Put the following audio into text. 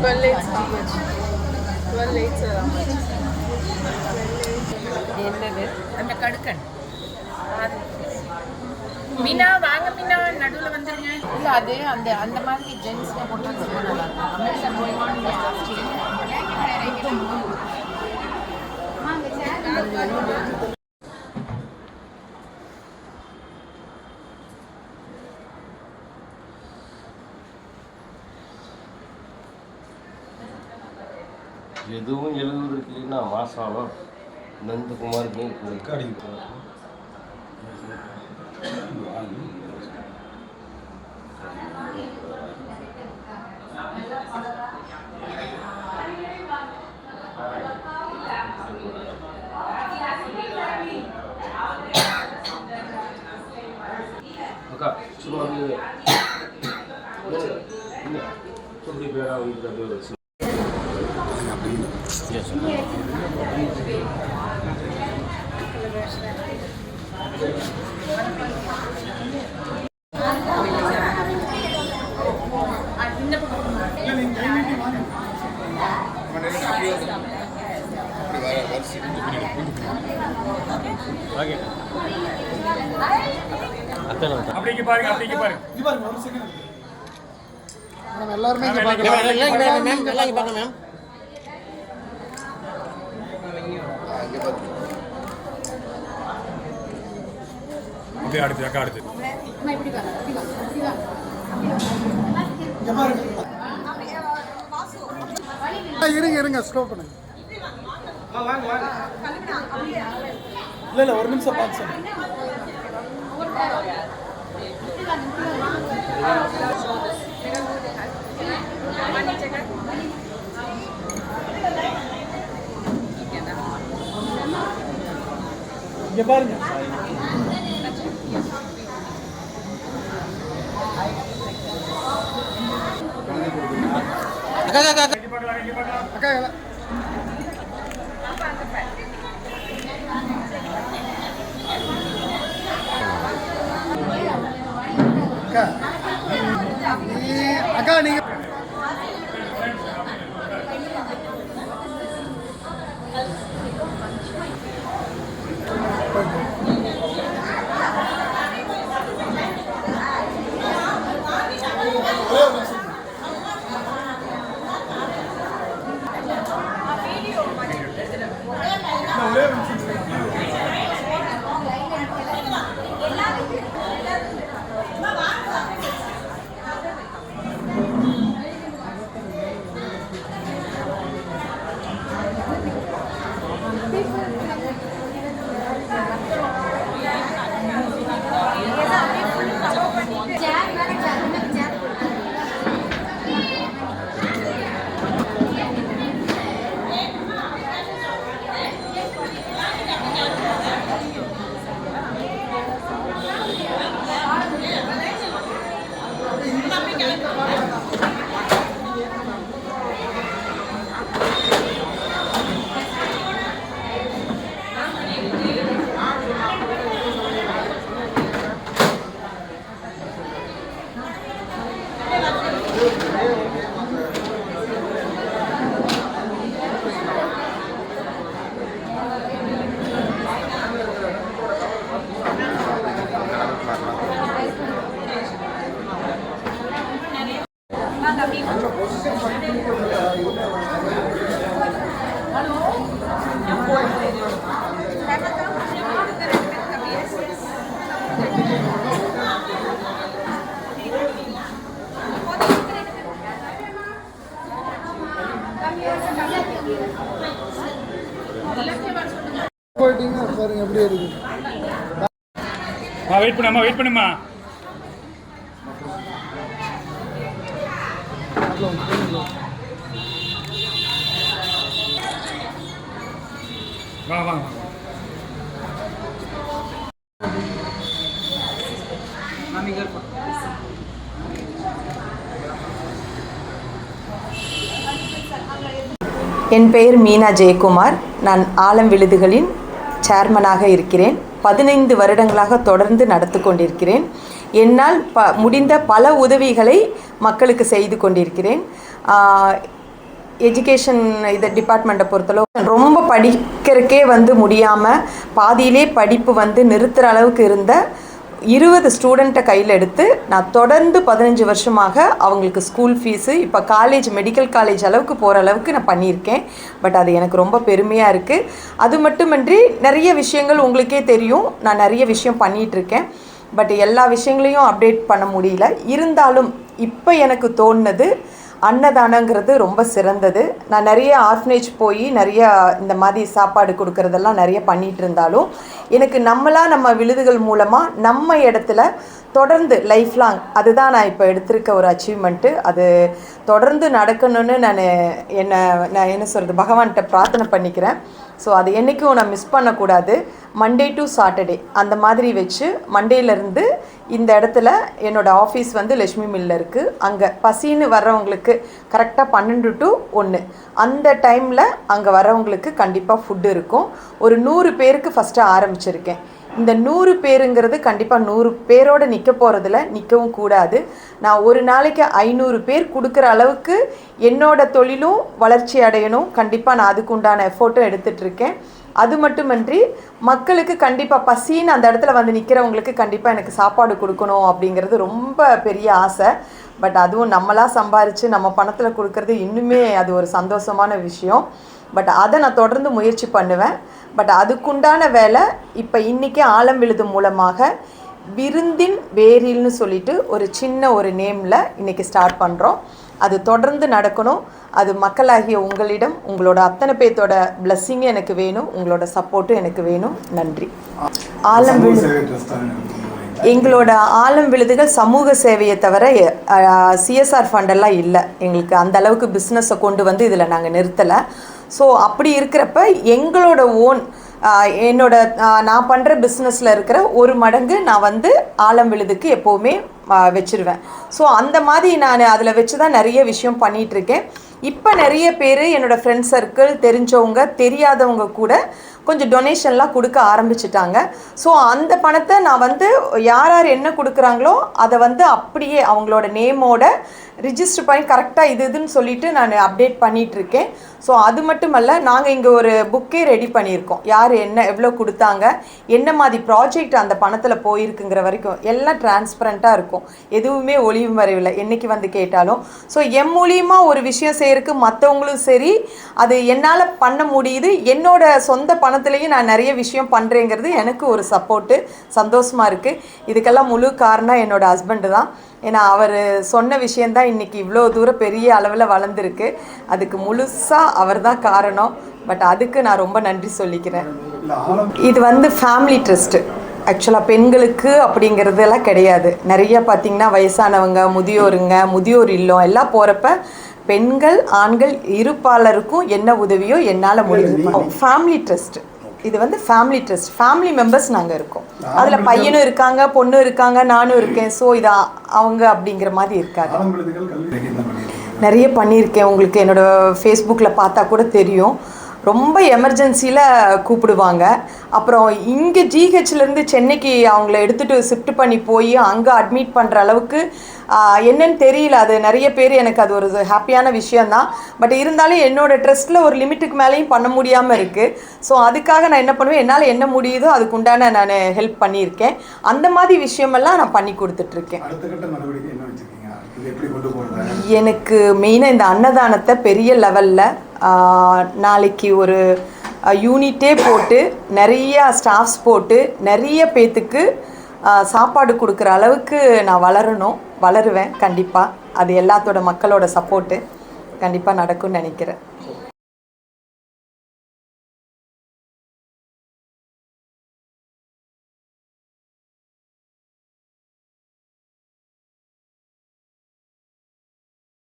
12 how much? 12 how much? என்னது அந்த கடுக்கன் மீனா வாங்க மீனா நடுவில் வந்துருங்க. இல்லை அது அந்த அந்த மாதிரி ஜென்ஸ்ல போட்டால் ரொம்ப நல்லா இருக்கும். எதுவும் எழுதுறதுக்கு இல்லைன்னா மாசாலம் நந்தகுமாருக்கு அக்கா சும்மா சொல்லி பேரா வந்து Yes. அப்படிங்க பாருங்க அப்படிங்க பாருங்க இது பாருங்க ஒரு செகண்ட் மேம் எல்லாரும் இங்க பாருங்க மேம் எல்லாம் பாருங்க மேம் அப்படியே அடுத்து அக்கா அடுத்து நான் இப்படி பாருங்க இப்படி வா இங்க பாருங்க இருங்க ஸ்லோ பண்ணுங்க வாங்க வாங்க இல்ல ஒரு நிமிஷம் பாத்து சொல்லுங்க இங்க பாருங்க அக்கா அக்கா நீங்க போயிட்டீங்கன்னா பாருங்க எப்படி இருக்கு. வெயிட் பண்ணுமா வெயிட் பண்ணுமா வா வா என் பெயர் மீனா ஜெயக்குமார். நான் ஆலம் விழுதுகளின் சேர்மனாக இருக்கிறேன். 15 வருடங்களாக தொடர்ந்து நடத்தி கொண்டிருக்கிறேன். என்னால் முடிந்த பல உதவிகளை மக்களுக்கு செய்து கொண்டிருக்கிறேன். எஜுகேஷன் இது டிபார்ட்மெண்ட்டை பொறுத்தளவு ரொம்ப படிக்கிறதுக்கே வந்து முடியாமல் பாதியிலே படிப்பு வந்து நிறுத்துகிற அளவுக்கு இருந்த 20 ஸ்டூடெண்ட்டை கையில் எடுத்து நான் தொடர்ந்து 15 வருஷமாக அவங்களுக்கு ஸ்கூல் ஃபீஸு இப்போ காலேஜ் மெடிக்கல் காலேஜ் அளவுக்கு போகிற அளவுக்கு நான் பண்ணியிருக்கேன். பட் அது எனக்கு ரொம்ப பெருமையாக இருக்குது. அது மட்டுமின்றி நிறைய விஷயங்கள் உங்களுக்கே தெரியும், நான் நிறைய விஷயம் பண்ணிகிட்ருக்கேன். பட் எல்லா விஷயங்களையும் அப்டேட் பண்ண முடியல. இருந்தாலும் இப்போ எனக்கு தோணுனது அன்னதானங்கிறது ரொம்ப சிறந்தது. நான் நிறைய ஆர்ஃபனேஜ் போய் நிறைய இந்த மாதிரி சாப்பாடு கொடுக்கறதெல்லாம் நிறைய பண்ணிகிட்டு இருந்தாலும் எனக்கு நம்ம விழுதுகள் மூலமாக நம்ம இடத்துல தொடர்ந்து லைஃப் லாங் அதுதான் நான் இப்போ எடுத்திருக்க ஒரு அச்சீவ்மெண்ட்டு. அது தொடர்ந்து நடக்கணும்னு நான் என்ன சொல்கிறது பகவான்கிட்ட பிரார்த்தனை பண்ணிக்கிறேன். ஸோ அது என்றைக்கும் நான் மிஸ் பண்ணக்கூடாது. மண்டே டு சாட்டர்டே அந்த மாதிரி வச்சு மண்டேலேருந்து இந்த இடத்துல என்னோடய ஆஃபீஸ் வந்து லட்சுமி மில்லில் இருக்குது. அங்கே பசின்னு வர்றவங்களுக்கு கரெக்டாக 12 to 1 அந்த டைமில் அங்கே வர்றவங்களுக்கு கண்டிப்பாக ஃபுட்டு இருக்கும். ஒரு 100 பேருக்கு ஃபஸ்ட்டு ஆரம்பிச்சிருக்கேன். இந்த 100 பேருங்கிறது கண்டிப்பாக 100 பேரோடு நிற்க போகிறதில்ல, நிற்கவும் கூடாது. நான் ஒரு நாளைக்கு 500 பேர் கொடுக்குற அளவுக்கு என்னோடய தொழிலும் வளர்ச்சி அடையணும். கண்டிப்பாக நான் அதுக்கு உண்டான எஃபோர்ட்டும் எடுத்துகிட்ருக்கேன். அது மட்டுமின்றி மக்களுக்கு கண்டிப்பாக பசின்னு அந்த இடத்துல வந்து நிற்கிறவங்களுக்கு கண்டிப்பாக எனக்கு சாப்பாடு கொடுக்கணும் அப்படிங்கிறது ரொம்ப பெரிய ஆசை. பட் அதுவும் நம்மளாக சம்பாரித்து நம்ம பணத்தில் கொடுக்கறது இன்னுமே அது ஒரு சந்தோஷமான விஷயம். பட் அதை நான் தொடர்ந்து முயற்சி பண்ணுவேன். பட் அதுக்குண்டான வேலை இப்போ இன்றைக்கி ஆலம் விழுது மூலமாக விருந்தின் வேரில்னு சொல்லிட்டு ஒரு சின்ன ஒரு நேமில் இன்றைக்கி ஸ்டார்ட் பண்ணுறோம். அது தொடர்ந்து நடக்கணும். அது மக்களாகிய உங்களிடம் உங்களோட அத்தனை பேர்த்தோட பிளஸ்ஸிங்கும் எனக்கு வேணும், உங்களோட சப்போர்ட்டும் எனக்கு வேணும். நன்றி. ஆலம் விழுது எங்களோட ஆலம் விழுதுகள் சமூக சேவையை தவிர சிஎஸ்ஆர் ஃபண்டெல்லாம் இல்லை. எங்களுக்கு அந்த அளவுக்கு பிஸ்னஸை கொண்டு வந்து இதில் நாங்கள் நிறுத்தலை. ஸோ அப்படி இருக்கிறப்ப எங்களோட ஓன் நான் பண்ணுற பிஸ்னஸில் இருக்கிற 1 மடங்கு நான் வந்து ஆலம் விழுதுக்கு எப்போவுமே வச்சுருவேன். ஸோ அந்த மாதிரி நான் அதில் வச்சு தான் நிறைய விஷயம் பண்ணிகிட்ருக்கேன். இப்போ நிறைய பேர் என்னோடய ஃப்ரெண்ட்ஸ் சர்க்கிள் தெரிஞ்சவங்க தெரியாதவங்க கூட கொஞ்சம் டொனேஷன்லாம் கொடுக்க ஆரம்பிச்சிட்டாங்க. ஸோ அந்த பணத்தை நான் வந்து யார் என்ன கொடுக்குறாங்களோ அதை வந்து அப்படியே அவங்களோட நேமோட ரிஜிஸ்டர் பண்ணி கரெக்டாக இதுன்னு சொல்லிவிட்டு நான் அப்டேட் பண்ணிகிட்ருக்கேன். ஸோ அது மட்டுமல்ல, நாங்கள் இங்கே ஒரு புக்கே ரெடி பண்ணியிருக்கோம். யார் என்ன எவ்வளோ கொடுத்தாங்க, என்ன மாதிரி ப்ராஜெக்ட் அந்த பணத்தில் போயிருக்குங்கிற வரைக்கும் எல்லாம் டிரான்ஸ்பரண்ட்டாக இருக்கும். எதுவுமே ஒளிவும் வரைவில்லை என்றைக்கு வந்து கேட்டாலும். ஸோ என் மூலியமாக ஒரு விஷயம் செய்யறதுக்கு மற்றவங்களும் சரி அது என்னால் பண்ண முடியுது. என்னோட சொந்த பணத்துலேயும் நான் நிறைய விஷயம் பண்ணுறேங்கிறது எனக்கு ஒரு சப்போர்ட்டு, சந்தோஷமாக இருக்குது. இதுக்கெல்லாம் முழு காரணம் என்னோடய ஹஸ்பண்டு தான். ஏன்னா அவர் சொன்ன விஷயந்தான் இன்றைக்கி இவ்வளோ தூரம் பெரிய அளவில் வளர்ந்துருக்கு. அதுக்கு முழுசாக அவர் தான் காரணம். பட் அதுக்கு நான் ரொம்ப நன்றி சொல்லிக்கிறேன். இது வந்து ஃபேமிலி ட்ரஸ்ட்டு. ஆக்சுவலாக பெண்களுக்கு அப்படிங்கிறதெல்லாம் கிடையாது. நிறைய பார்த்திங்கன்னா வயசானவங்க, முதியோர் இல்லம் எல்லாம் போகிறப்ப பெண்கள் ஆண்கள் இருப்பாளருக்கும் என்ன உதவியோ என்னால் முடியும். ஃபேமிலி ட்ரஸ்ட்டு இது வந்து ஃபேமிலி ட்ரஸ்ட். ஃபேமிலி மெம்பர்ஸ் நாங்கள் இருக்கோம். அதில் பையனும் இருக்காங்க, பொண்ணும் இருக்காங்க, நானும் இருக்கேன். ஸோ இது அவங்க அப்படிங்கிற மாதிரி இருக்காது. நிறைய பண்ணியிருக்கேன். உங்களுக்கு என்னோடய ஃபேஸ்புக்கில் பார்த்தா கூட தெரியும். ரொம்ப எமர்ஜென்சியில் கூப்பிடுவாங்க. அப்புறம் இங்கே ஜிஹெச்லேருந்து சென்னைக்கு அவங்கள எடுத்துகிட்டு ஷிஃப்ட் பண்ணி போய் அங்கே அட்மிட் பண்ணுற அளவுக்கு என்னன்னு தெரியல. அது நிறைய பேர் எனக்கு அது ஒரு ஹாப்பியான விஷயந்தான். பட் இருந்தாலும் என்னோடய ட்ரஸ்ட்டில் ஒரு லிமிட்டுக்கு மேலேயும் பண்ண முடியாமல் இருக்குது. ஸோ அதுக்காக நான் என்ன பண்ணுவேன், என்னால் என்ன முடியுதோ அதுக்குண்டான நான் ஹெல்ப் பண்ணியிருக்கேன். அந்த மாதிரி விஷயமெல்லாம் நான் பண்ணி கொடுத்துட்ருக்கேன். எனக்கு மெயினாக இந்த அன்னதானத்தை பெரிய லெவலில் நாளைக்கு ஒரு யூனிட்டே போட்டு நிறைய ஸ்டாஃப்ஸ் போட்டு நிறைய பேத்துக்கு சாப்பாடு கொடுக்குற அளவுக்கு நான் வளருவேன். கண்டிப்பாக அது எல்லாத்தோட மக்களோட சப்போர்ட்டு கண்டிப்பாக நடக்கும்னு நினைக்கிறேன்.